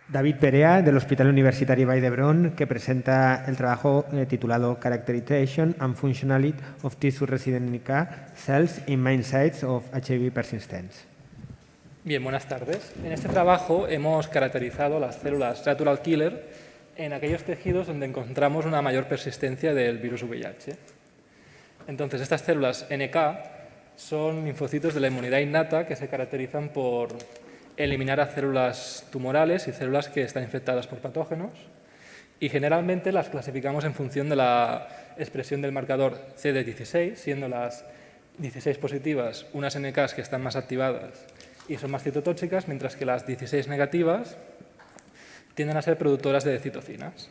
David Perea, del Hospital Universitario Vall d'Hebron, que presenta el trabajo titulado Characterization and Functionality of Tissue Resident NK Cells in Main Sites of HIV Persistence. Bien, buenas tardes. En este trabajo hemos caracterizado las células natural killer en aquellos tejidos donde encontramos una mayor persistencia del virus VIH. Entonces, estas células NK son linfocitos de la inmunidad innata que se caracterizan por eliminar a células tumorales y células que están infectadas por patógenos, y generalmente las clasificamos en función de la expresión del marcador CD16, siendo las 16 positivas unas NKs que están más activadas y son más citotóxicas, mientras que las 16 negativas tienden a ser productoras de citocinas.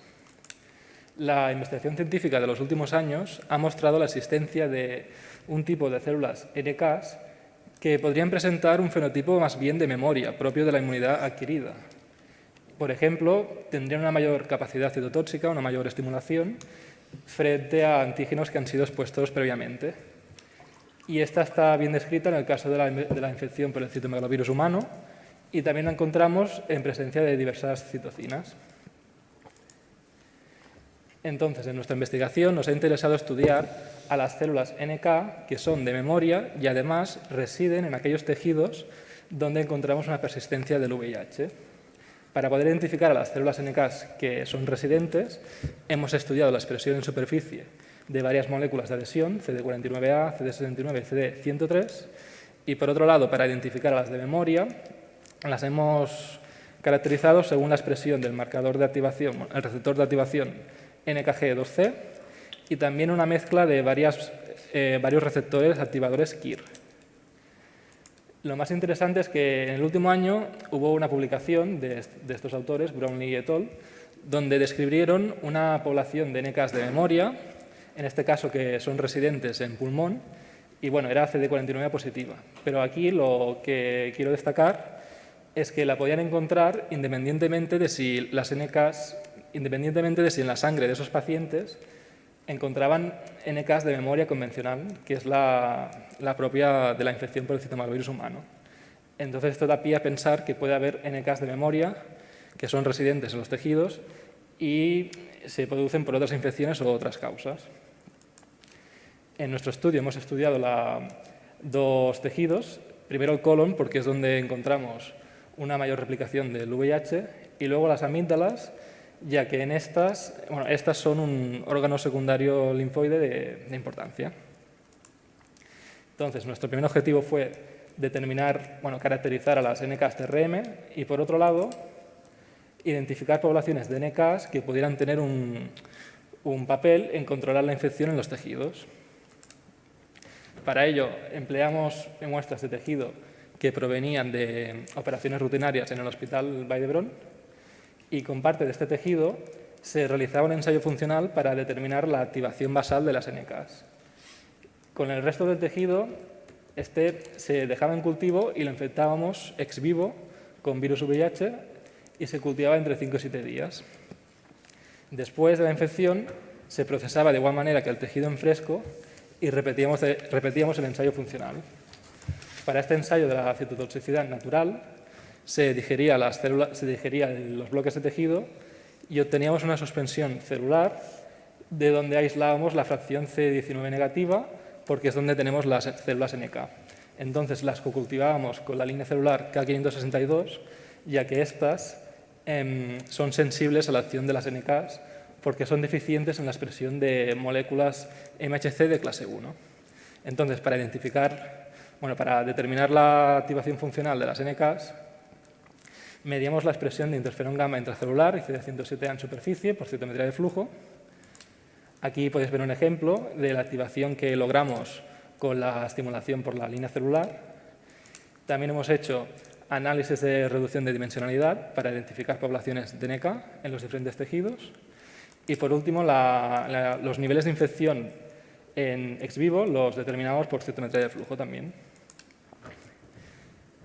La investigación científica de los últimos años ha mostrado la existencia de un tipo de células NKs que podrían presentar un fenotipo más bien de memoria, propio de la inmunidad adquirida. Por ejemplo, tendrían una mayor capacidad citotóxica, una mayor estimulación, frente a antígenos que han sido expuestos previamente. Y esta está bien descrita en el caso de la infección por el citomegalovirus humano, y también la encontramos en presencia de diversas citocinas. Entonces, en nuestra investigación nos ha interesado estudiar a las células NK que son de memoria y además residen en aquellos tejidos donde encontramos una persistencia del VIH. Para poder identificar a las células NK que son residentes, hemos estudiado la expresión en superficie de varias moléculas de adhesión, CD49A, CD69 y CD103, y por otro lado, para identificar a las de memoria, las hemos caracterizado según la expresión del marcador de activación, el receptor de activación NKG2C, y también una mezcla de varios receptores activadores KIR. Lo más interesante es que en el último año hubo una publicación de estos autores, Brownlee et al., donde describieron una población de NKs de memoria, en este caso que son residentes en pulmón, y bueno, era CD49 positiva. Pero aquí lo que quiero destacar es que la podían encontrar independientemente de si las NKs, independientemente de si en la sangre de esos pacientes encontraban NKs de memoria convencional, que es la propia de la infección por el citomegalovirus humano. Entonces, esto da pie a pensar que puede haber NKs de memoria que son residentes en los tejidos y se producen por otras infecciones o otras causas. En nuestro estudio hemos estudiado dos tejidos, primero el colon, porque es donde encontramos una mayor replicación del VIH, y luego las amígdalas, ya que en estas son un órgano secundario linfoide de importancia. Entonces, nuestro primer objetivo fue caracterizar a las NKs TRM y, por otro lado, identificar poblaciones de NKs que pudieran tener un papel en controlar la infección en los tejidos. Para ello, empleamos muestras de tejido que provenían de operaciones rutinarias en el Hospital Vall d'Hebron, y con parte de este tejido se realizaba un ensayo funcional para determinar la activación basal de las NKs. Con el resto del tejido, se dejaba en cultivo y lo infectábamos ex vivo con virus VIH y se cultivaba entre 5 y 7 días. Después de la infección, se procesaba de igual manera que el tejido en fresco y repetíamos el ensayo funcional. Para este ensayo de la citotoxicidad natural, se digerían los bloques de tejido y obteníamos una suspensión celular de donde aislábamos la fracción CD19 negativa, porque es donde tenemos las células NK. Entonces las cocultivábamos con la línea celular K562, ya que estas son sensibles a la acción de las NKs porque son deficientes en la expresión de moléculas MHC de clase 1. Entonces, para determinar la activación funcional de las NKs, medíamos la expresión de interferón gamma intracelular y CD107A en superficie por citometría de flujo. Aquí podéis ver un ejemplo de la activación que logramos con la estimulación por la línea celular. También hemos hecho análisis de reducción de dimensionalidad para identificar poblaciones de NK en los diferentes tejidos. Y por último, los niveles de infección en ex vivo los determinamos por citometría de flujo también.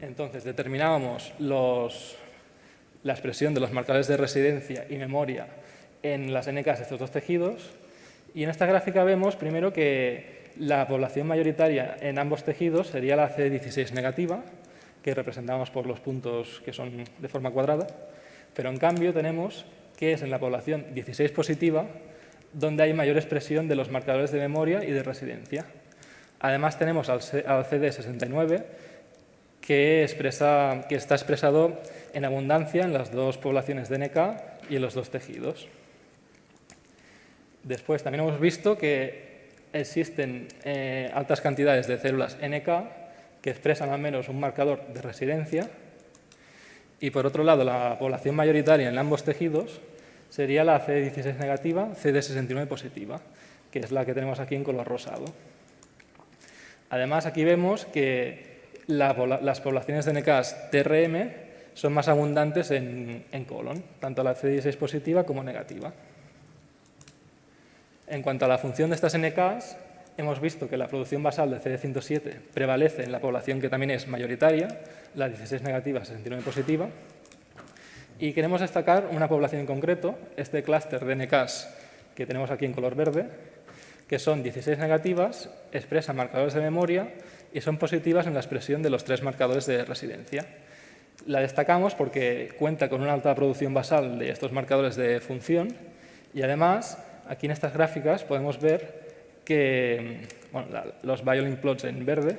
Entonces, determinábamos la expresión de los marcadores de residencia y memoria en las NKs de estos dos tejidos. Y en esta gráfica vemos primero que la población mayoritaria en ambos tejidos sería la CD16 negativa, que representamos por los puntos que son de forma cuadrada, Pero en cambio tenemos que es en la población 16 positiva donde hay mayor expresión de los marcadores de memoria y de residencia. Además tenemos al CD69 que está expresado en abundancia en las dos poblaciones de NK y en los dos tejidos. Después también hemos visto que existen altas cantidades de células NK que expresan al menos un marcador de residencia y, por otro lado, la población mayoritaria en ambos tejidos sería la CD16 negativa, CD69 positiva, que es la que tenemos aquí en color rosado. Además, aquí vemos que las poblaciones de NKs TRM son más abundantes en colon, tanto la CD16 positiva como negativa. En cuanto a la función de estas NKs, hemos visto que la producción basal de CD107 prevalece en la población que también es mayoritaria, la 16 negativa, 69 positiva, y queremos destacar una población en concreto, este clúster de NKs que tenemos aquí en color verde, que son 16 negativas, expresan marcadores de memoria y son positivas en la expresión de los 3 marcadores de residencia. La destacamos porque cuenta con una alta producción basal de estos marcadores de función y, además, aquí en estas gráficas podemos ver que los violin plots en verde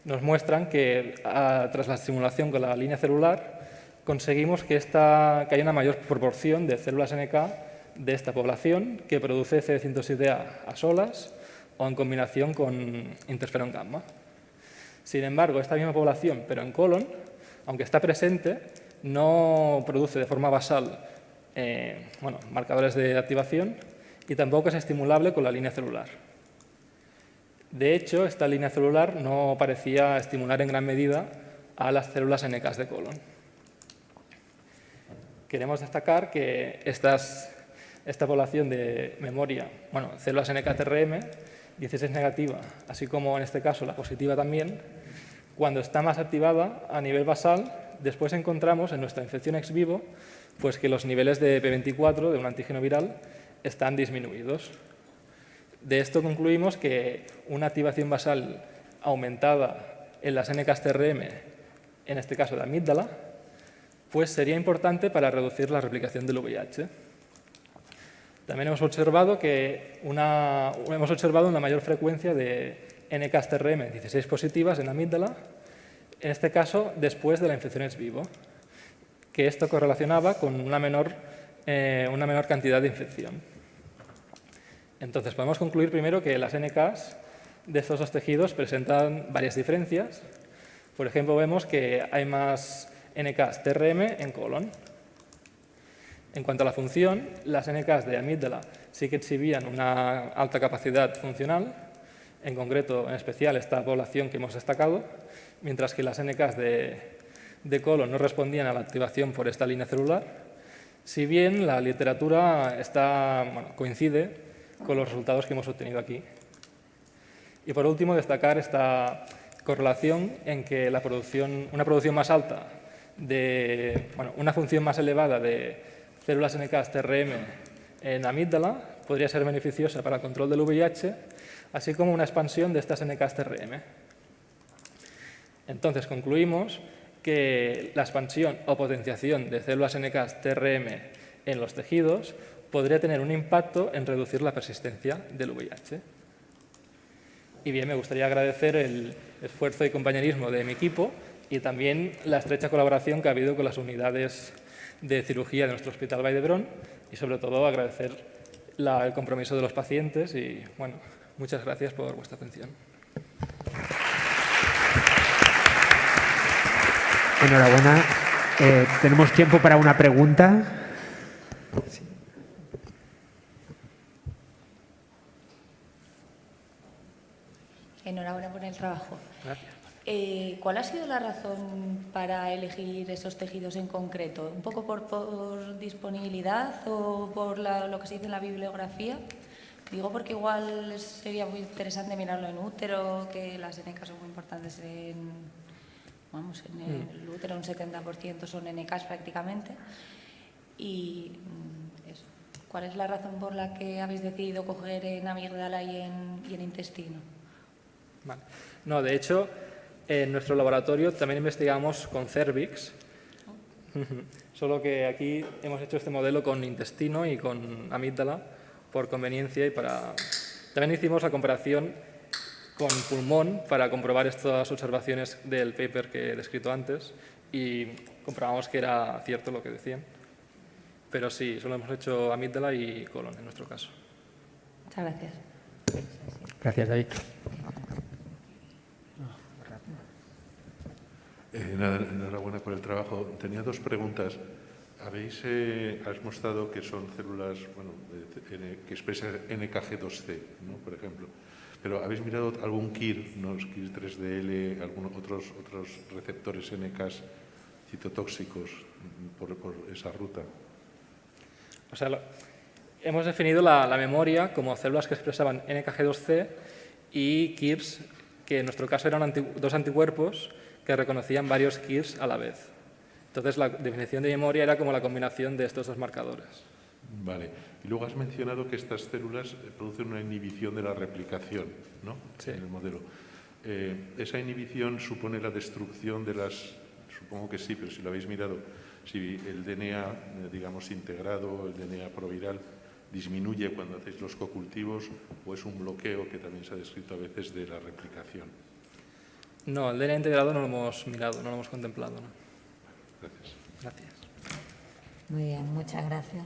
nos muestran que tras la estimulación con la línea celular conseguimos que haya una mayor proporción de células NK de esta población que produce CD107A a solas o en combinación con interferón gamma. Sin embargo, esta misma población, pero en colon, aunque está presente, no produce de forma basal marcadores de activación y tampoco es estimulable con la línea celular. De hecho, esta línea celular no parecía estimular en gran medida a las células NK de colon. Queremos destacar que esta población de memoria, células NK-TRM, 16 negativa, así como en este caso la positiva también, cuando está más activada a nivel basal, después encontramos en nuestra infección ex vivo pues que los niveles de P24, de un antígeno viral, están disminuidos. De esto concluimos que una activación basal aumentada en las NKs-TRM, en este caso de amígdala, pues sería importante para reducir la replicación del VIH. También hemos observado una mayor frecuencia de NKs-TRM 16 positivas en amígdala, en este caso después de la infección ex vivo, que esto correlacionaba con una menor cantidad de infección. Entonces, podemos concluir primero que las NKs de estos dos tejidos presentan varias diferencias. Por ejemplo, vemos que hay más NKs TRM en colon. En cuanto a la función, las NKs de amígdala sí que exhibían una alta capacidad funcional, en concreto, en especial, esta población que hemos destacado, mientras que las NKs de colon no respondían a la activación por esta línea celular, si bien la literatura coincide con los resultados que hemos obtenido aquí. Y por último, destacar esta correlación en que una producción más alta una función más elevada de células NKs TRM en amígdala podría ser beneficiosa para el control del VIH, así como una expansión de estas NKs TRM. Entonces, concluimos que la expansión o potenciación de células NKs TRM en los tejidos podría tener un impacto en reducir la persistencia del VIH. Y bien, me gustaría agradecer el esfuerzo y compañerismo de mi equipo y también la estrecha colaboración que ha habido con las unidades de cirugía de nuestro Hospital Vall d'Hebron y, sobre todo, agradecer el compromiso de los pacientes y, muchas gracias por vuestra atención. Enhorabuena. Tenemos tiempo para una pregunta. Sí. Enhorabuena por el trabajo. Gracias. ¿Cuál ha sido la razón para elegir esos tejidos en concreto? ¿Un poco por disponibilidad o por lo que se dice en la bibliografía? Digo porque igual sería muy interesante mirarlo en útero, que las NKs son muy importantes en el útero, un 70% son NKs prácticamente. Y eso. ¿Cuál es la razón por la que habéis decidido coger en amígdala y en intestino? Vale. No, de hecho, en nuestro laboratorio también investigamos con cervix, Solo que aquí hemos hecho este modelo con intestino y con amígdala por conveniencia y para... También hicimos la comparación con pulmón para comprobar estas observaciones del paper que he descrito antes y comprobamos que era cierto lo que decían. Pero sí, solo hemos hecho amígdala y colon en nuestro caso. Muchas gracias. Gracias, David. Nada, enhorabuena por el trabajo. Tenía dos preguntas. Has mostrado que son células que expresan NKG2C, ¿no? Por ejemplo. Pero ¿habéis mirado algún KIR, ¿no? KIR 3DL, algunos otros receptores NKs citotóxicos por esa ruta? O sea, hemos definido la memoria como células que expresaban NKG2C y KIRs, que en nuestro caso eran dos anticuerpos que reconocían varios KIRs a la vez. Entonces, la definición de memoria era como la combinación de estos dos marcadores. Vale. Y luego has mencionado que estas células producen una inhibición de la replicación, ¿no? Sí. En el modelo. ¿Esa inhibición supone la destrucción de las... Supongo que sí, pero si lo habéis mirado, si el DNA, digamos, integrado, el DNA proviral, disminuye cuando hacéis los cocultivos o es un bloqueo que también se ha descrito a veces de la replicación. No, el DNA integrado no lo hemos mirado, no lo hemos contemplado. ¿No? Gracias. Gracias. Muy bien, muchas gracias.